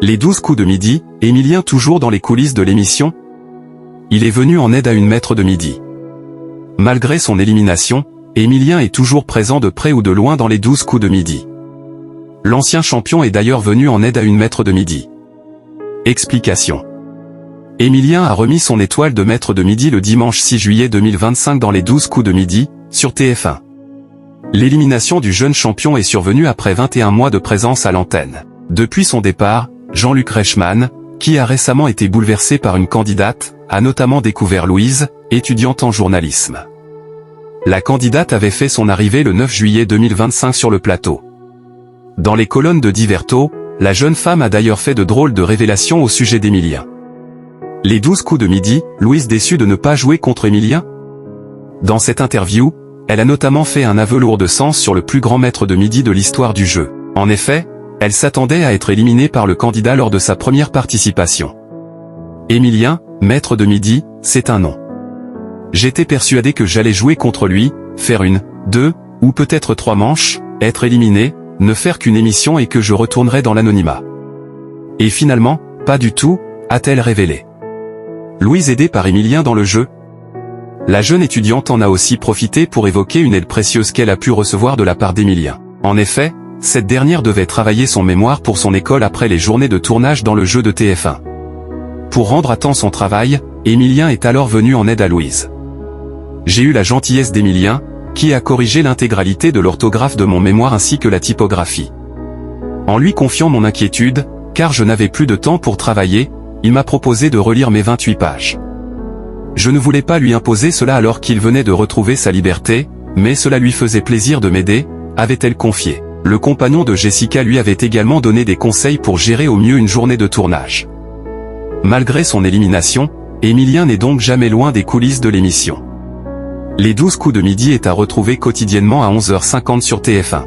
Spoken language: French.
Les 12 coups de midi, Émilien toujours dans les coulisses de l'émission. Il est venu en aide à une maître de midi. Malgré son élimination, Émilien est toujours présent de près ou de loin dans les 12 coups de midi. L'ancien champion est d'ailleurs venu en aide à une maître de midi. Explication. Émilien a remis son étoile de maître de midi le dimanche 6 juillet 2025 dans les 12 coups de midi, sur TF1. L'élimination du jeune champion est survenue après 21 mois de présence à l'antenne. Depuis son départ, Jean-Luc Reichmann, qui a récemment été bouleversé par une candidate, a notamment découvert Louise, étudiante en journalisme. La candidate avait fait son arrivée le 9 juillet 2025 sur le plateau. Dans les colonnes de Diverto, la jeune femme a d'ailleurs fait de drôles de révélations au sujet d'Émilien. Les 12 coups de midi, Louise déçue de ne pas jouer contre Émilien? Dans cette interview, elle a notamment fait un aveu lourd de sens sur le plus grand maître de midi de l'histoire du jeu. En effet, elle s'attendait à être éliminée par le candidat lors de sa première participation. Émilien, maître de midi, c'est un nom. J'étais persuadé que j'allais jouer contre lui, faire une, 2, ou peut-être 3 manches, être éliminé, ne faire qu'une émission et que je retournerais dans l'anonymat. Et finalement, pas du tout, a-t-elle révélé. Louise aidée par Émilien dans le jeu? La jeune étudiante en a aussi profité pour évoquer une aide précieuse qu'elle a pu recevoir de la part d'Émilien. En effet, cette dernière devait travailler son mémoire pour son école après les journées de tournage dans le jeu de TF1. Pour rendre à temps son travail, Émilien est alors venu en aide à Louise. J'ai eu la gentillesse d'Émilien, qui a corrigé l'intégralité de l'orthographe de mon mémoire ainsi que la typographie. En lui confiant mon inquiétude, car je n'avais plus de temps pour travailler, il m'a proposé de relire mes 28 pages. Je ne voulais pas lui imposer cela alors qu'il venait de retrouver sa liberté, mais cela lui faisait plaisir de m'aider, avait-elle confié. Le compagnon de Jessica lui avait également donné des conseils pour gérer au mieux une journée de tournage. Malgré son élimination, Émilien n'est donc jamais loin des coulisses de l'émission. Les 12 coups de midi est à retrouver quotidiennement à 11h50 sur TF1.